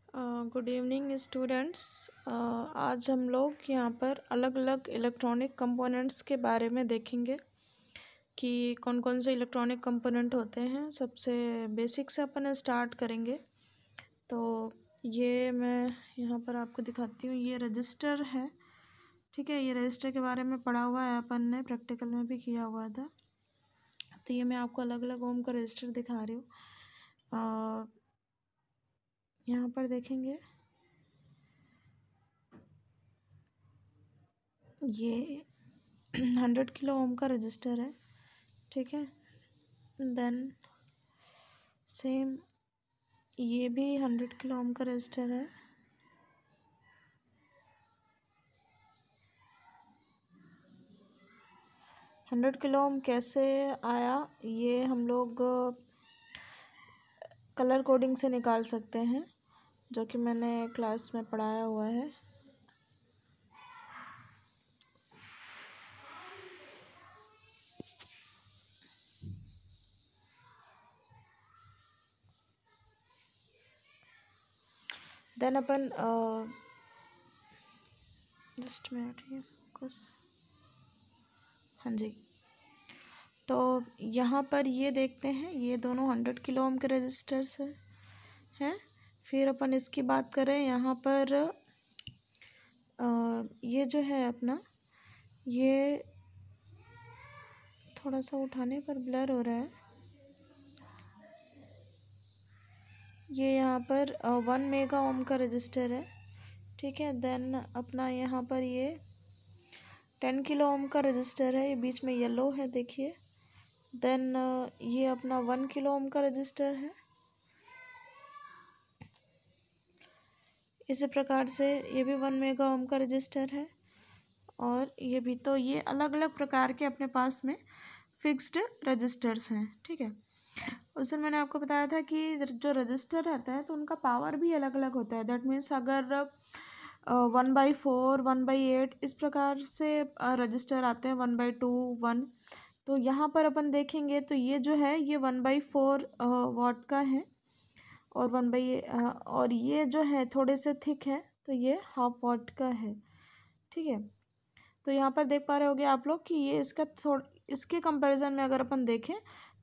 Good evening students. आज हम लोग यहाँ पर अलग अलग इलेक्ट्रॉनिक कंपोनेंट्स के बारे में देखेंगे कि कौन कौन से इलेक्ट्रॉनिक कंपोनेंट होते हैं। सबसे बेसिक से अपन स्टार्ट करेंगे। तो ये मैं यहाँ पर आपको दिखाती हूँ, ये रजिस्टर है। ठीक है, ये रजिस्टर के बारे में पढ़ा हुआ है, अपन ने प्रैक्टिकल में भी किया हुआ था। तो ये मैं आपको अलग अलग ओम का रजिस्टर दिखा रही हूँ। यहाँ पर देखेंगे ये 100 किलो ओम का रजिस्टर है। ठीक है, देन सेम ये भी 100 किलो ओम का रजिस्टर है। हंड्रेड किलो ओम कैसे आया, ये हम लोग कलर कोडिंग से निकाल सकते हैं, जो कि मैंने क्लास में पढ़ाया हुआ है। देन अपन जस्ट मिनट ये फोकस, हाँ जी। तो यहाँ पर ये देखते हैं, ये दोनों 100 किलो ओम के रजिस्टर्स हैं। फिर अपन इसकी बात करें, यहाँ पर ये जो है अपना, ये थोड़ा सा उठाने पर ब्लर हो रहा है। ये यहाँ पर 1 मेगा ओम का रजिस्टर है। ठीक है, देन अपना यहाँ पर ये 10 किलो ओम का रजिस्टर है, ये बीच में येलो है देखिए। देन ये अपना 1 किलो ओम का रजिस्टर है। इसी प्रकार से ये भी 1 मेगा ओम का रजिस्टर है, और ये भी। तो ये अलग अलग प्रकार के अपने पास में फिक्स्ड रजिस्टर्स हैं। ठीक है, उस दिन मैंने आपको बताया था कि जो रजिस्टर रहता है तो उनका पावर भी अलग अलग होता है। दैट मीन्स अगर 1/4, 1/8 इस प्रकार से रजिस्टर आते हैं, 1/2, 1। तो यहाँ पर अपन देखेंगे तो ये जो है ये 1/4 वाट का है, और और ये जो है थोड़े से थिक है, तो ये 1/2 वाट का है। ठीक है, तो यहाँ पर देख पा रहे होगे आप लोग कि ये इसके कंपैरिजन में अगर अपन देखें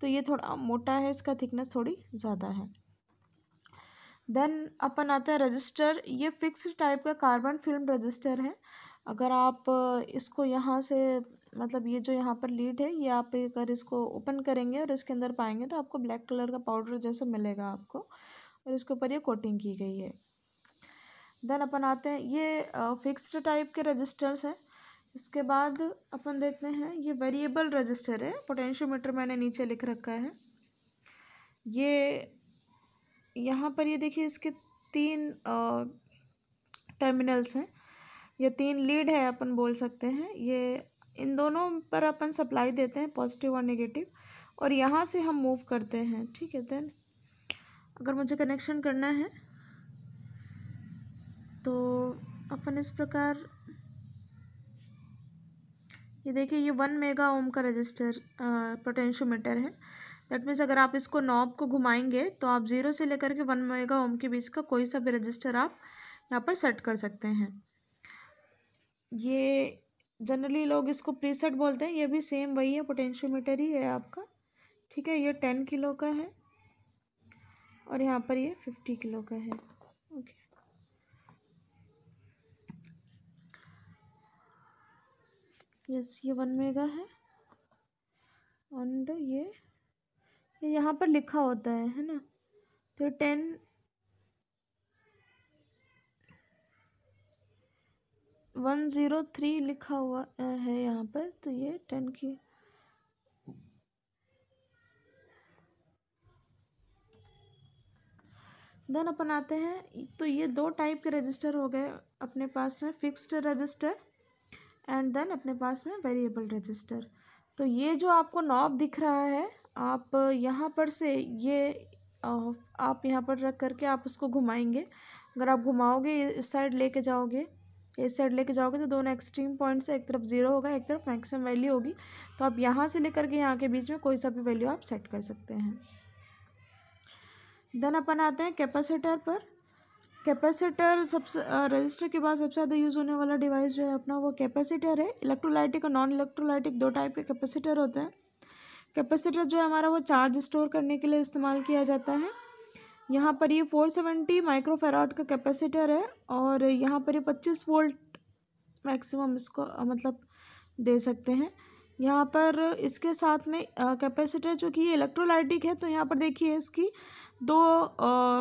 तो ये थोड़ा मोटा है, इसका थिकनेस थोड़ी ज़्यादा है। देन अपन आता है रजिस्टर, ये फिक्स टाइप का कार्बन फिल्म रजिस्टर है। अगर आप इसको यहाँ से, मतलब ये जो यहाँ पर लीड है, ये आप अगर इसको ओपन करेंगे और इसके अंदर पाएंगे तो आपको ब्लैक कलर का पाउडर जैसा मिलेगा आपको, और इसके ऊपर ये कोटिंग की गई है। देन अपन आते हैं, ये फिक्स्ड टाइप के रजिस्टर्स हैं। इसके बाद अपन देखते हैं, ये वेरिएबल रजिस्टर है। पोटेंशियोमीटर मैंने नीचे लिख रखा है। ये यहाँ पर ये देखिए, इसके 3 टर्मिनल्स हैं, ये 3 लीड है अपन बोल सकते हैं। ये इन दोनों पर अपन सप्लाई देते हैं, पॉजिटिव और नेगेटिव, और यहाँ से हम मूव करते हैं। ठीक है, देन अगर मुझे कनेक्शन करना है तो अपन इस प्रकार, ये देखिए, ये 1 मेगा ओम का रजिस्टर पोटेंशियोमीटर है। दैट मीन्स अगर आप इसको नॉब को घुमाएंगे तो आप 0 से लेकर के 1 मेगा ओम के बीच का कोई सा भी रजिस्टर आप यहाँ पर सेट कर सकते हैं। ये जनरली लोग इसको प्रीसेट बोलते हैं, ये भी सेम वही है, पोटेंशियोमीटर ही है आपका। ठीक है, ये 10 किलो का है, और यहाँ पर ये 50 किलो का है। ओके, यस, ये 1 मेगा है, एंड ये यहाँ पर लिखा होता है ना, तो 103 लिखा हुआ है यहाँ पर, तो ये 10 की। देन अपन आते हैं, तो ये 2 टाइप के रजिस्टर हो गए अपने पास में, फिक्स्ड रजिस्टर एंड देन अपने पास में वेरिएबल रजिस्टर। तो ये जो आपको नॉब दिख रहा है, आप यहाँ पर से ये आप यहाँ पर रख करके आप उसको घुमाएंगे। अगर आप घुमाओगे, इस साइड लेके जाओगे, इस साइड लेके जाओगे, तो दोनों एक्सट्रीम पॉइंट से एक तरफ 0 होगा, एक तरफ मैक्सिमम वैल्यू होगी। तो आप यहाँ से लेकर के यहाँ के बीच में कोई सा भी वैल्यू आप सेट कर सकते हैं। देन अपन आते हैं कैपेसिटर पर। कैपेसिटर सबसे रजिस्टर के बाद सबसे ज़्यादा यूज़ होने वाला डिवाइस जो है अपना वो कैपेसिटर है। इलेक्ट्रोलाइटिक और नॉन इलेक्ट्रोलाइटिक दो टाइप के कैपेसिटर होते हैं। कैपेसिटर जो है हमारा वो चार्ज स्टोर करने के लिए इस्तेमाल किया जाता है। यहाँ पर ये 470 माइक्रोफैराड का कैपेसिटर है और यहाँ पर ये 25 वोल्ट मैक्सिमम इसको मतलब दे सकते हैं। यहाँ पर इसके साथ में कैपेसिटर जो कि ये इलेक्ट्रोलाइटिक है, तो यहाँ पर देखिए इसकी दो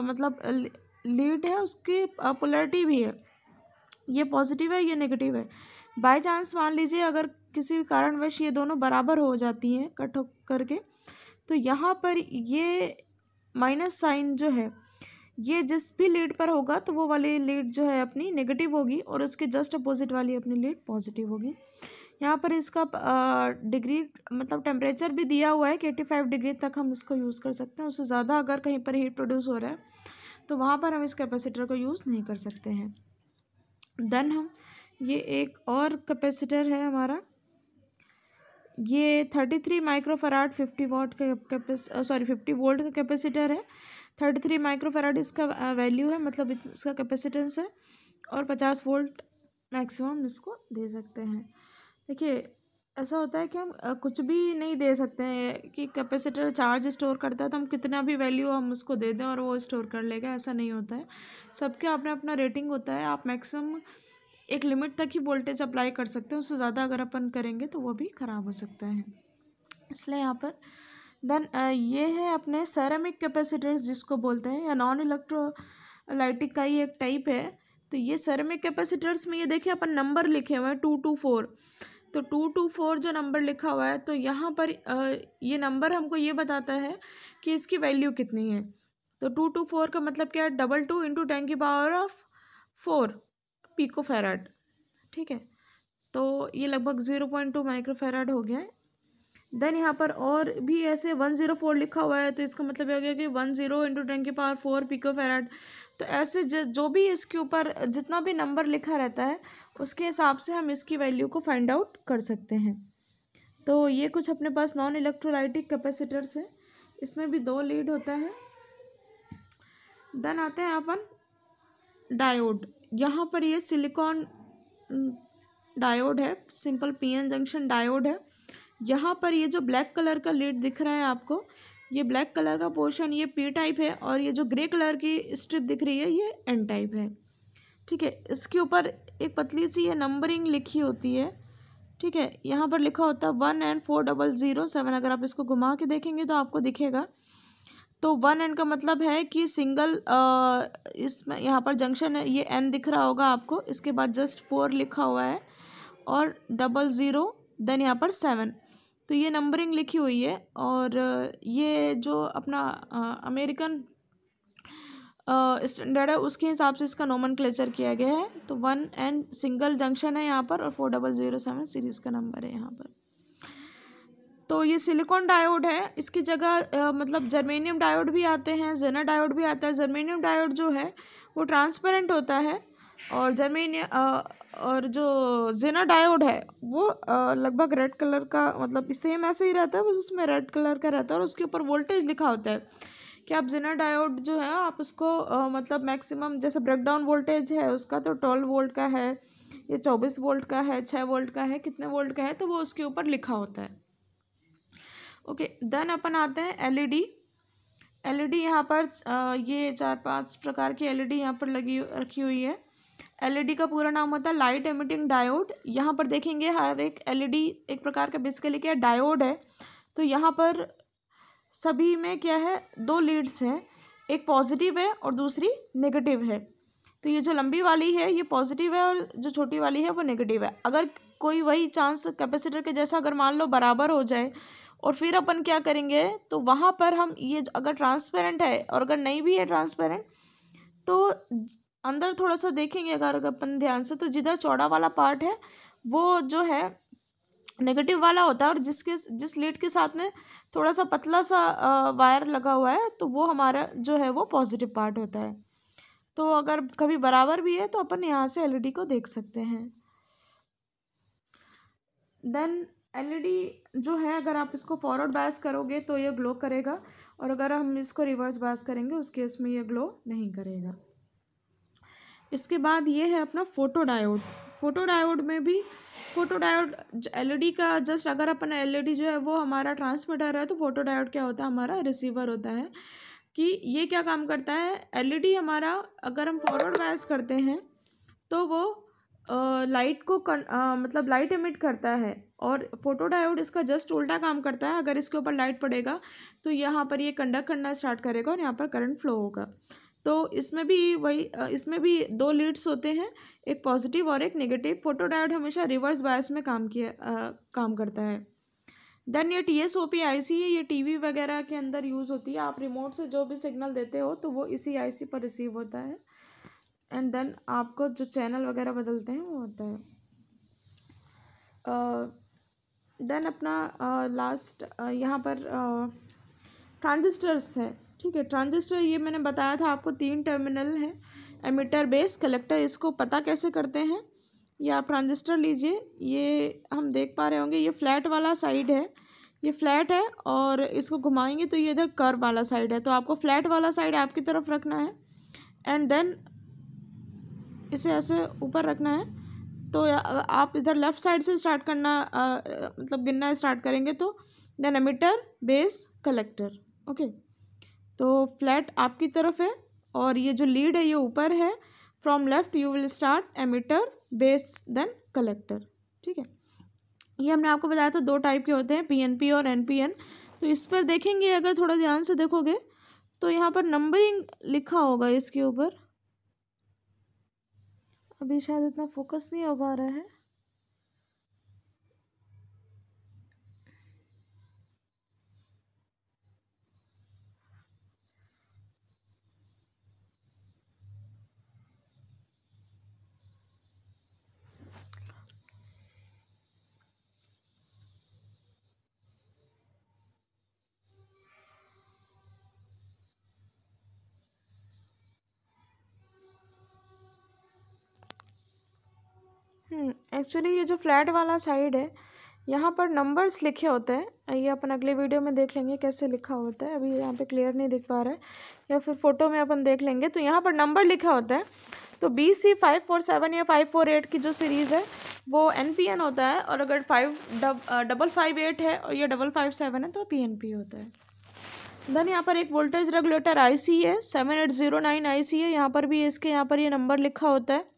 मतलब लीड है, उसकी पोलैरिटी भी है, ये पॉजिटिव है ये नेगेटिव है। बाय चांस मान लीजिए अगर किसी कारणवश ये दोनों बराबर हो जाती हैं कट करके, तो यहाँ पर ये माइनस साइन जो है ये जिस भी लीड पर होगा तो वो वाली लीड जो है अपनी नेगेटिव होगी और उसके जस्ट अपोजिट वाली अपनी लीड पॉजिटिव होगी। यहाँ पर इसका डिग्री मतलब टेम्परेचर भी दिया हुआ है कि 85 डिग्री तक हम इसको यूज़ कर सकते हैं। उससे ज़्यादा अगर कहीं पर हीट प्रोड्यूस हो रहा है तो वहाँ पर हम इस कैपेसिटर को यूज़ नहीं कर सकते हैं। देन हम ये एक और कैपेसिटर है हमारा, ये 33 माइक्रोफैराड 50 वॉट का 50 वोल्ट का कैपेसिटर है। 33 माइक्रोफैराड इसका वैल्यू है, मतलब इसका कैपेसिटेंस है, और 50 वोल्ट मैक्सिमम इसको दे सकते हैं। देखिए ऐसा होता है कि हम कुछ भी नहीं दे सकते हैं कि कैपेसिटर चार्ज स्टोर करता है तो हम कितना भी वैल्यू हम उसको दे दें और वो स्टोर कर लेगा, ऐसा नहीं होता है। सबके अपना अपना रेटिंग होता है। आप मैक्सिमम एक लिमिट तक ही वोल्टेज अप्लाई कर सकते हैं, उससे ज़्यादा अगर अपन करेंगे तो वो भी ख़राब हो सकता है, इसलिए यहाँ पर देन ये है अपने सेरेमिक कैपेसिटर्स जिसको बोलते हैं, या नॉन इलेक्ट्रोलाइटिक का ही एक टाइप है। तो ये सेरेमिक कैपेसिटर्स में ये देखिए अपन नंबर लिखे हुए हैं 224, तो 224 जो नंबर लिखा हुआ है तो यहाँ पर ये नंबर हमको ये बताता है कि इसकी वैल्यू कितनी है। तो 224 का मतलब क्या है, 22 इंटू 10⁴ पिकोफैराड, ठीक है। तो ये लगभग 0.2 माइक्रोफैराड हो गया है। देन यहाँ पर और भी ऐसे 104 लिखा हुआ है, तो इसका मतलब ये हो गया कि 10 इंटू 10⁴ पिकोफैराड। तो ऐसे जो भी इसके ऊपर जितना भी नंबर लिखा रहता है उसके हिसाब से हम इसकी वैल्यू को फाइंड आउट कर सकते हैं। तो ये कुछ अपने पास नॉन इलेक्ट्रोलाइटिक कैपेसिटर्स है, इसमें भी 2 लीड होता है। देन आते हैं अपन डायोड। यहाँ पर ये सिलिकॉन डायोड है, सिंपल पीएन जंक्शन डायोड है। यहाँ पर ये जो ब्लैक कलर का लीड दिख रहा है आपको, ये ब्लैक कलर का पोर्शन ये पी टाइप है, और ये जो ग्रे कलर की स्ट्रिप दिख रही है ये एन टाइप है, ठीक है। इसके ऊपर एक पतली सी ये नंबरिंग लिखी होती है, ठीक है। यहाँ पर लिखा होता है 1N4007। अगर आप इसको घुमा के देखेंगे तो आपको दिखेगा। तो 1N का मतलब है कि सिंगल, इसमें यहाँ पर जंक्शन है, ये N दिख रहा होगा आपको, इसके बाद जस्ट 4 लिखा हुआ है और 00 देन यहाँ पर 7, तो ये नंबरिंग लिखी हुई है। और ये जो अपना अमेरिकन स्टैंडर्ड है उसके हिसाब से इसका नोमेनक्लेचर किया गया है। तो 1N सिंगल जंक्शन है यहाँ पर और 4007 सीरीज़ का नंबर है यहाँ पर। तो ये सिलिकॉन डायोड है, इसकी जगह मतलब जर्मेनियम डायोड भी आते हैं, जेनर डायोड भी आता है। जर्मेनियम डायोड जो है वो ट्रांसपेरेंट होता है, और और जो जेनर डायोड है वो लगभग रेड कलर का, मतलब सेम ऐसे ही रहता है, बस उसमें रेड कलर का रहता है और उसके ऊपर वोल्टेज लिखा होता है कि आप जेनर डायोड जो है आप उसको मतलब मैक्सिमम, जैसे ब्रेकडाउन वोल्टेज है उसका तो 12 वोल्ट का है, ये 24 वोल्ट का है, 6 वोल्ट का है, कितने वोल्ट का है, तो वो उसके ऊपर लिखा होता है। ओके, देन अपन आते हैं एलईडी। एलईडी यहाँ पर ये 4-5 प्रकार की एलईडी यहाँ पर रखी हुई है। एलईडी का पूरा नाम होता है लाइट एमिटिंग डायोड। यहाँ पर देखेंगे हर एक एलईडी एक प्रकार का बेसिकली क्या डायोड है। तो यहाँ पर सभी में क्या है, 2 लीड्स हैं, एक पॉजिटिव है और दूसरी नेगेटिव है। तो ये जो लंबी वाली है ये पॉजिटिव है और जो छोटी वाली है वो नेगेटिव है। अगर कोई वही चांस कैपेसिटर के जैसा अगर मान लो बराबर हो जाए और फिर अपन क्या करेंगे, तो वहाँ पर हम ये अगर ट्रांसपेरेंट है और अगर नहीं भी है ट्रांसपेरेंट तो अंदर थोड़ा सा देखेंगे अगर अपन ध्यान से, तो जिधर चौड़ा वाला पार्ट है वो जो है नेगेटिव वाला होता है, और जिस लीड के साथ में थोड़ा सा पतला सा वायर लगा हुआ है तो वो हमारा जो है वो पॉजिटिव पार्ट होता है। तो अगर कभी बराबर भी है तो अपन यहाँ से एलईडी को देख सकते हैं। देन एलईडी जो है अगर आप इसको फॉरवर्ड बायस करोगे तो ये ग्लो करेगा, और अगर हम इसको रिवर्स बायस करेंगे उस केस में ये ग्लो नहीं करेगा। इसके बाद ये है अपना फोटो डायोड। फोटो डायोड में भी फोटो डायोड एलईडी का जस्ट, अगर अपन एलईडी जो है वो हमारा ट्रांसमीटर है, तो फोटो डायोड क्या होता है, हमारा रिसीवर होता है। कि ये क्या काम करता है, एलईडी हमारा अगर हम फॉरवर्ड बायस करते हैं तो वो लाइट को मतलब लाइट एमिट करता है, और फोटो डायोड इसका जस्ट उल्टा काम करता है। अगर इसके ऊपर लाइट पड़ेगा तो यहाँ पर ये कंडक्ट करना स्टार्ट करेगा और यहाँ पर करंट फ्लो होगा। तो इसमें भी वही इसमें भी दो लीड्स होते हैं, एक पॉजिटिव और एक नेगेटिव। फोटो डायोड हमेशा रिवर्स बायस में काम करता है। देन ये TSOP IC है, ये टीवी वगैरह के अंदर यूज़ होती है। आप रिमोट से जो भी सिग्नल देते हो तो वो इसी IC पर रिसीव होता है, एंड देन आपको जो चैनल वगैरह बदलते हैं वो होता है। देन अपना लास्ट यहाँ पर ट्रांजिस्टर्स है, ठीक है। ट्रांजिस्टर ये मैंने बताया था आपको 3 टर्मिनल है, एमिटर, बेस, कलेक्टर। इसको पता कैसे करते हैं, ये आप ट्रांजिस्टर लीजिए, ये हम देख पा रहे होंगे, ये फ्लैट वाला साइड है, ये फ्लैट है, और इसको घुमाएंगे तो ये इधर कर्व वाला साइड है। तो आपको फ्लैट वाला साइड आपकी तरफ रखना है, एंड देन इसे ऐसे ऊपर रखना है। तो आप इधर लेफ्ट साइड से स्टार्ट करना मतलब गिनना स्टार्ट करेंगे, तो then emitter, base, collector. Okay, तो फ्लैट आपकी तरफ है और ये जो लीड है ये ऊपर है। From left you will start emitter, base, then collector, ठीक है। ये हमने आपको बताया था 2 टाइप के होते हैं, PNP और NPN। तो इस पर देखेंगे, अगर थोड़ा ध्यान से देखोगे तो यहाँ पर नंबरिंग लिखा होगा इसके ऊपर। अभी शायद इतना फोकस नहीं हो पा रहा है। एक्चुअली ये जो फ्लैट वाला साइड है, यहाँ पर नंबर्स लिखे होते हैं। ये अपन अगले वीडियो में देख लेंगे कैसे लिखा होता है, अभी यहाँ पे क्लियर नहीं दिख पा रहा है, या फिर फोटो में अपन देख लेंगे। तो यहाँ पर नंबर लिखा होता है। तो BC547 या 548 की जो सीरीज़ है वो NPN होता है, और अगर 558 है और ये 557 है तो PNP होता है। देन यहाँ पर एक वोल्टेज रेगुलेटर IC है, 7809 IC है। यहाँ पर भी इसके यहाँ पर ये नंबर लिखा होता है।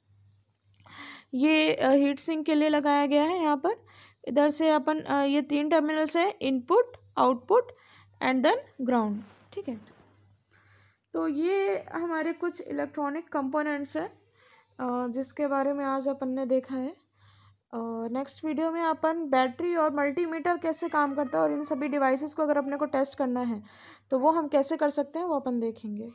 ये हीट सिंक के लिए लगाया गया है। यहाँ पर इधर से अपन ये 3 टर्मिनल्स है, input, output, and then ground, ठीक है। तो ये हमारे कुछ इलेक्ट्रॉनिक कंपोनेंट्स है जिसके बारे में आज अपन ने देखा है। नेक्स्ट वीडियो में अपन बैटरी और मल्टीमीटर कैसे काम करता है, और इन सभी डिवाइसेस को अगर अपने को टेस्ट करना है तो वो हम कैसे कर सकते हैं वो अपन देखेंगे।